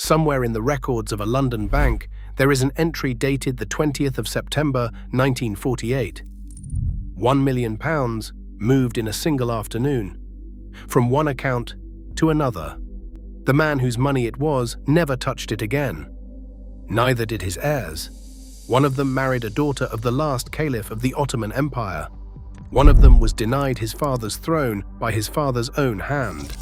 Somewhere in the records of a London bank, there is an entry dated the 20th of September 1948. £1 million moved in a single afternoon, from one account to another. The man whose money it was never touched it again. Neither did his heirs. One of them married a daughter of the last caliph of the Ottoman Empire. One of them was denied his father's throne by his father's own hand.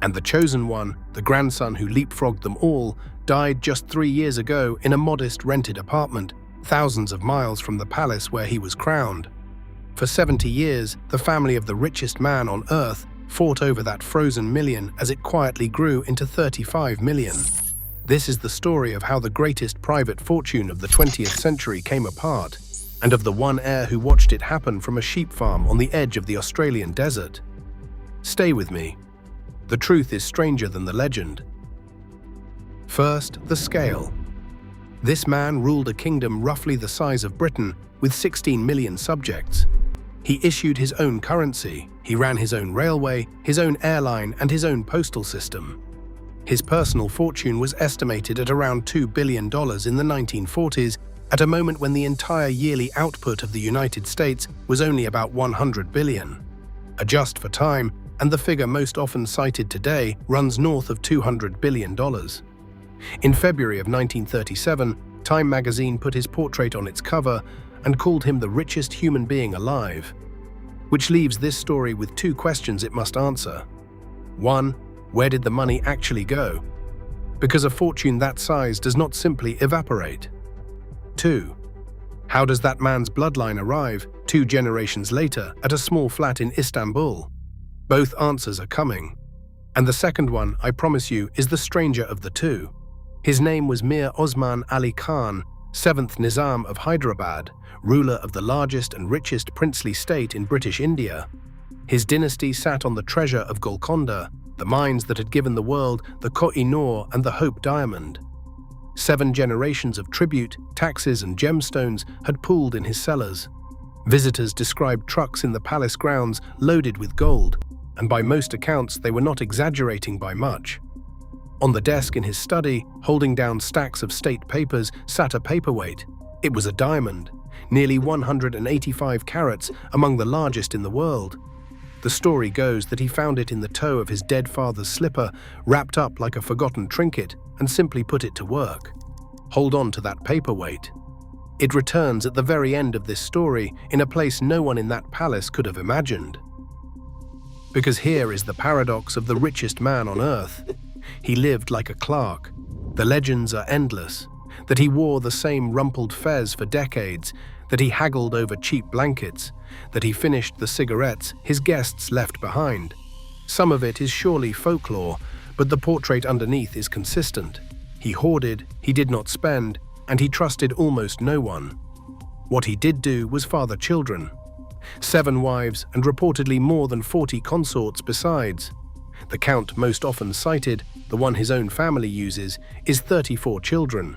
And the chosen one, the grandson who leapfrogged them all, died just 3 years ago in a modest rented apartment, thousands of miles from the palace where he was crowned. For 70 years, the family of the richest man on earth fought over that frozen million as it quietly grew into 35 million. This is the story of how the greatest private fortune of the 20th century came apart, and of the one heir who watched it happen from a sheep farm on the edge of the Australian desert. Stay with me. The truth is stranger than the legend. First, the scale. This man ruled a kingdom roughly the size of Britain, with 16 million subjects. He issued his own currency, he ran his own railway, his own airline, and his own postal system. His personal fortune was estimated at around $2 billion in the 1940s, at a moment when the entire yearly output of the United States was only about 100 billion. Adjust for time, and the figure most often cited today runs north of $200 billion. In February of 1937, Time magazine put his portrait on its cover and called him the richest human being alive. Which leaves this story with two questions it must answer. One, where did the money actually go? Because a fortune that size does not simply evaporate. Two, how does that man's bloodline arrive 2 generations later at a small flat in Istanbul? Both answers are coming. And the second one, I promise you, is the stranger of the two. His name was Mir Osman Ali Khan, 7th Nizam of Hyderabad, ruler of the largest and richest princely state in British India. His dynasty sat on the treasure of Golconda, the mines that had given the world the Koh-i-Noor and the Hope Diamond. 7 generations of tribute, taxes and gemstones had pooled in his cellars. Visitors described trucks in the palace grounds loaded with gold, and by most accounts they were not exaggerating by much. On the desk in his study, holding down stacks of state papers, sat a paperweight. It was a diamond, nearly 185 carats, among the largest in the world. The story goes that he found it in the toe of his dead father's slipper, wrapped up like a forgotten trinket, and simply put it to work. Hold on to that paperweight. It returns at the very end of this story in a place no one in that palace could have imagined. Because here is the paradox of the richest man on earth. He lived like a clerk. The legends are endless. That he wore the same rumpled fez for decades, that he haggled over cheap blankets, that he finished the cigarettes his guests left behind. Some of it is surely folklore, but the portrait underneath is consistent. He hoarded, he did not spend, and he trusted almost no one. What he did do was father children. 7 wives and reportedly more than 40 consorts besides. The count most often cited, the one his own family uses, is 34 children.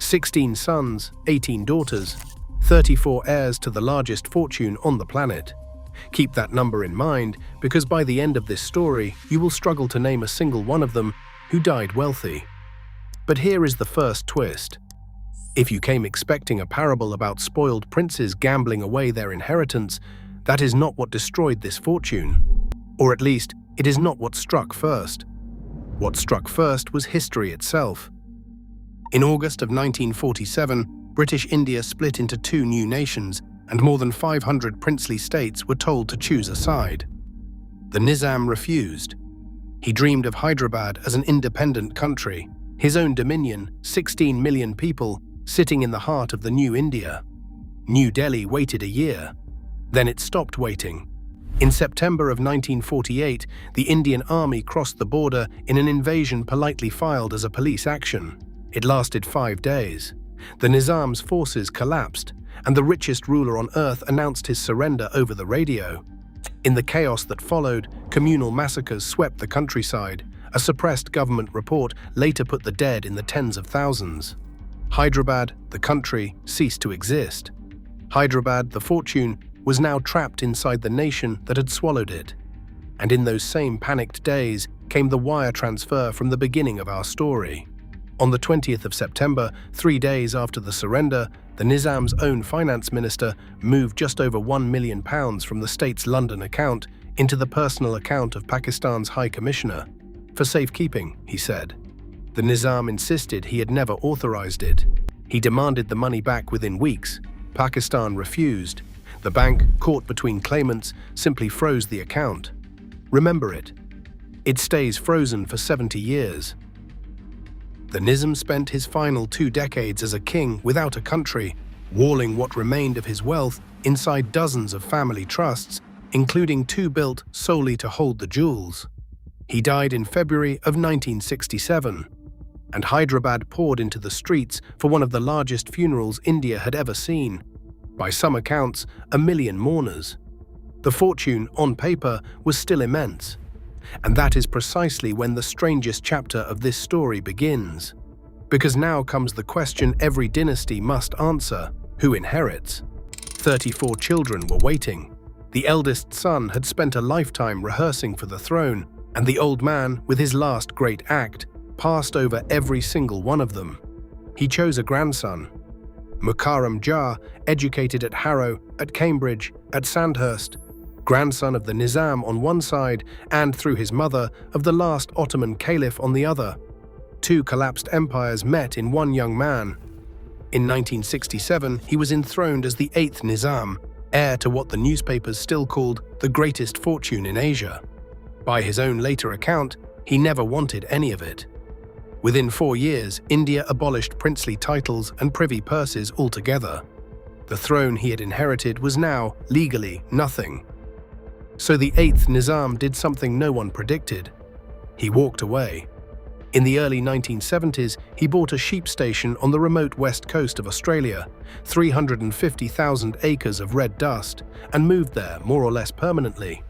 16 sons, 18 daughters, 34 heirs to the largest fortune on the planet. Keep that number in mind, because by the end of this story, you will struggle to name a single one of them who died wealthy. But here is the first twist. If you came expecting a parable about spoiled princes gambling away their inheritance, that is not what destroyed this fortune. Or at least, it is not what struck first. What struck first was history itself. In August of 1947, British India split into 2 new nations, and more than 500 princely states were told to choose a side. The Nizam refused. He dreamed of Hyderabad as an independent country, his own dominion, 16 million people, sitting in the heart of the new India. New Delhi waited a year. Then it stopped waiting. In September of 1948, the Indian army crossed the border in an invasion politely filed as a police action. It lasted 5 days. The Nizam's forces collapsed, and the richest ruler on earth announced his surrender over the radio. In the chaos that followed, communal massacres swept the countryside. A suppressed government report later put the dead in the tens of thousands. Hyderabad, the country, ceased to exist. Hyderabad, the fortune, was now trapped inside the nation that had swallowed it. And in those same panicked days came the wire transfer from the beginning of our story. On the 20th of September, 3 days after the surrender, the Nizam's own finance minister moved just over £1 million from the state's London account into the personal account of Pakistan's High Commissioner. For safekeeping, he said. The Nizam insisted he had never authorized it. He demanded the money back within weeks. Pakistan refused. The bank, caught between claimants, simply froze the account. Remember it. It stays frozen for 70 years. The Nizam spent his final 2 decades as a king without a country, walling what remained of his wealth inside dozens of family trusts, including 2 built solely to hold the jewels. He died in February of 1967, and Hyderabad poured into the streets for one of the largest funerals India had ever seen. By some accounts, 1 million mourners. The fortune, on paper, was still immense. And that is precisely when the strangest chapter of this story begins. Because now comes the question every dynasty must answer: who inherits? 34 children were waiting. The eldest son had spent a lifetime rehearsing for the throne, and the old man, with his last great act, passed over every single one of them. He chose a grandson. Mukarram Jah, educated at Harrow, at Cambridge, at Sandhurst, grandson of the Nizam on one side and, through his mother, of the last Ottoman caliph on the other. 2 collapsed empires met in one young man. In 1967, he was enthroned as the 8th Nizam, heir to what the newspapers still called the greatest fortune in Asia. By his own later account, he never wanted any of it. Within 4 years, India abolished princely titles and privy purses altogether. The throne he had inherited was now, legally, nothing. So the 8th Nizam did something no one predicted. He walked away. In the early 1970s, he bought a sheep station on the remote west coast of Australia, 350,000 acres of red dust, and moved there more or less permanently.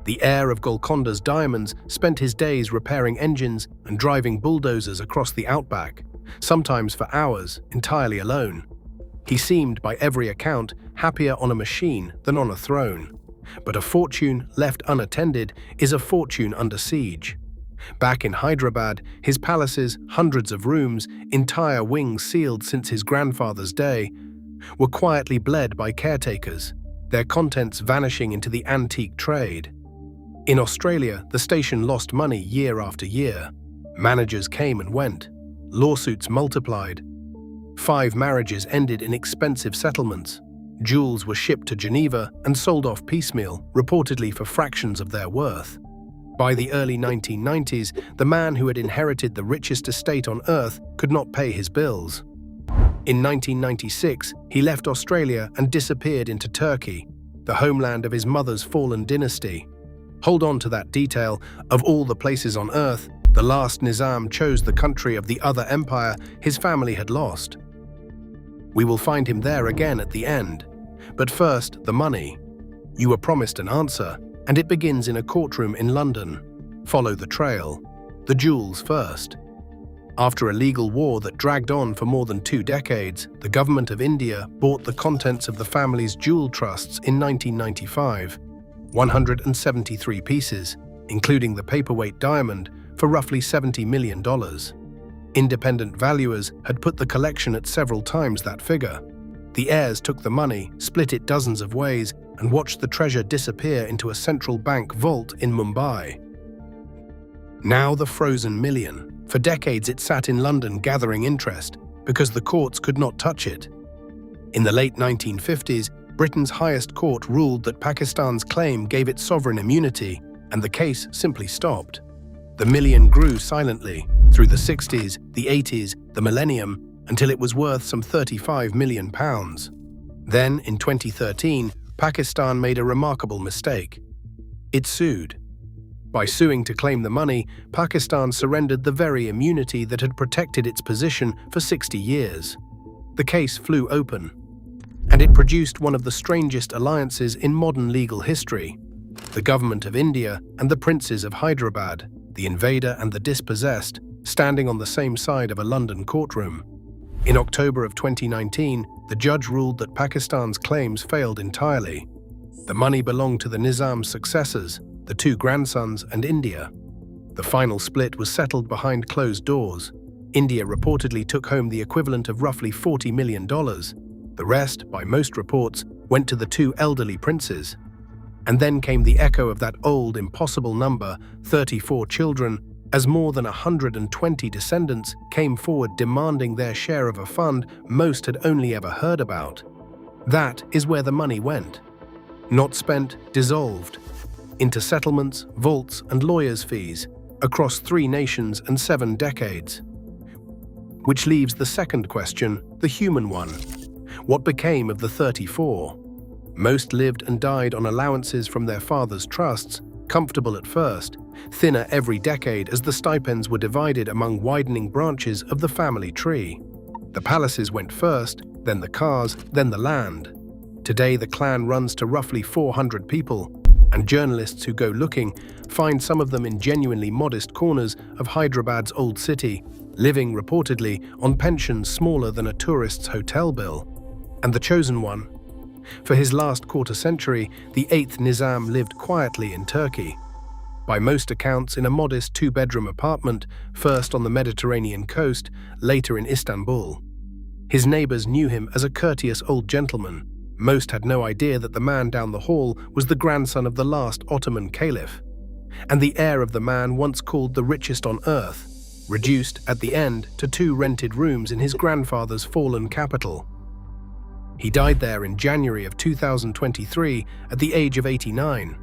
The heir of Golconda's diamonds spent his days repairing engines and driving bulldozers across the outback, sometimes for hours, entirely alone. He seemed, by every account, happier on a machine than on a throne. But a fortune left unattended is a fortune under siege. Back in Hyderabad, his palace's hundreds of rooms, entire wings sealed since his grandfather's day, were quietly bled by caretakers, their contents vanishing into the antique trade. In Australia, the station lost money year after year. Managers came and went. Lawsuits multiplied. 5 marriages ended in expensive settlements. Jewels were shipped to Geneva and sold off piecemeal, reportedly for fractions of their worth. By the early 1990s, the man who had inherited the richest estate on earth could not pay his bills. In 1996, he left Australia and disappeared into Turkey, the homeland of his mother's fallen dynasty. Hold on to that detail. Of all the places on earth, the last Nizam chose the country of the other empire his family had lost. We will find him there again at the end. But first, the money. You were promised an answer, and it begins in a courtroom in London. Follow the trail. The jewels first. After a legal war that dragged on for more than 2 decades, the government of India bought the contents of the family's jewel trusts in 1995. 173 pieces, including the Paperweight diamond, for roughly $70 million. Independent valuers had put the collection at several times that figure. The heirs took the money, split it dozens of ways, and watched the treasure disappear into a central bank vault in Mumbai. Now the frozen million. For decades it sat in London gathering interest, because the courts could not touch it. In the late 1950s, Britain's highest court ruled that Pakistan's claim gave it sovereign immunity, and the case simply stopped. The million grew silently, through the 60s, the 80s, the millennium, until it was worth some £35 million. Then, in 2013, Pakistan made a remarkable mistake. It sued. By suing to claim the money, Pakistan surrendered the very immunity that had protected its position for 60 years. The case flew open, and it produced one of the strangest alliances in modern legal history: the government of India and the princes of Hyderabad, the invader and the dispossessed, standing on the same side of a London courtroom. In October of 2019, the judge ruled that Pakistan's claims failed entirely. The money belonged to the Nizam's successors, the 2 grandsons, and India. The final split was settled behind closed doors. India reportedly took home the equivalent of roughly $40 million. The rest, by most reports, went to the two elderly princes. And then came the echo of that old, impossible number, 34 children, as more than 120 descendants came forward demanding their share of a fund most had only ever heard about. That is where the money went. Not spent, dissolved. Into settlements, vaults, and lawyers' fees, across 3 nations and 7 decades. Which leaves the second question, the human one. What became of the 34? Most lived and died on allowances from their fathers' trusts, comfortable at first, thinner every decade as the stipends were divided among widening branches of the family tree. The palaces went first, then the cars, then the land. Today the clan runs to roughly 400 people, and journalists who go looking find some of them in genuinely modest corners of Hyderabad's old city, living reportedly on pensions smaller than a tourist's hotel bill. And the chosen one? For his last quarter-century, the 8th Nizam lived quietly in Turkey. By most accounts in a modest 2-bedroom apartment, first on the Mediterranean coast, later in Istanbul. His neighbors knew him as a courteous old gentleman. Most had no idea that the man down the hall was the grandson of the last Ottoman caliph, and the heir of the man once called the richest on earth, reduced at the end to 2 rented rooms in his grandfather's fallen capital. He died there in January of 2023 at the age of 89.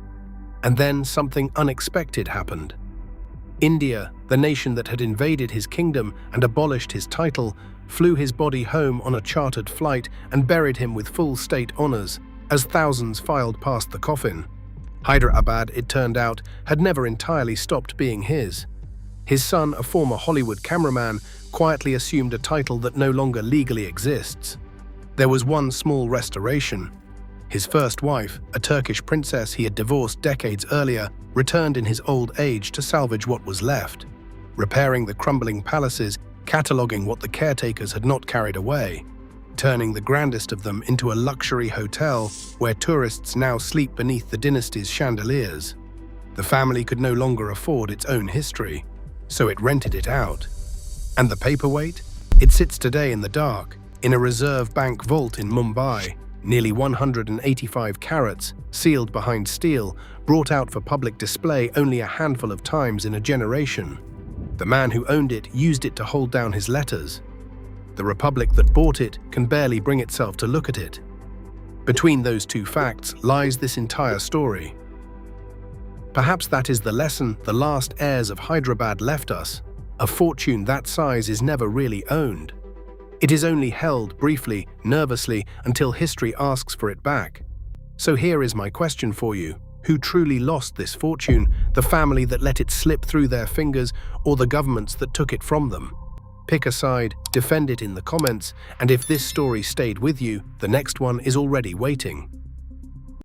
And then something unexpected happened. India, the nation that had invaded his kingdom and abolished his title, flew his body home on a chartered flight and buried him with full state honors, as thousands filed past the coffin. Hyderabad, it turned out, had never entirely stopped being his. His son, a former Hollywood cameraman, quietly assumed a title that no longer legally exists. There was one small restoration. His first wife, a Turkish princess he had divorced decades earlier, returned in his old age to salvage what was left, repairing the crumbling palaces, cataloguing what the caretakers had not carried away, turning the grandest of them into a luxury hotel where tourists now sleep beneath the dynasty's chandeliers. The family could no longer afford its own history, so it rented it out. And the Paperweight? It sits today in the dark, in a reserve bank vault in Mumbai, nearly 185 carats, sealed behind steel, brought out for public display only a handful of times in a generation. The man who owned it used it to hold down his letters. The republic that bought it can barely bring itself to look at it. Between those two facts lies this entire story. Perhaps that is the lesson the last heirs of Hyderabad left us. A fortune that size is never really owned. It is only held briefly, nervously, until history asks for it back. So here is my question for you. Who truly lost this fortune? The family that let it slip through their fingers, or the governments that took it from them? Pick a side, defend it in the comments, and if this story stayed with you, the next one is already waiting.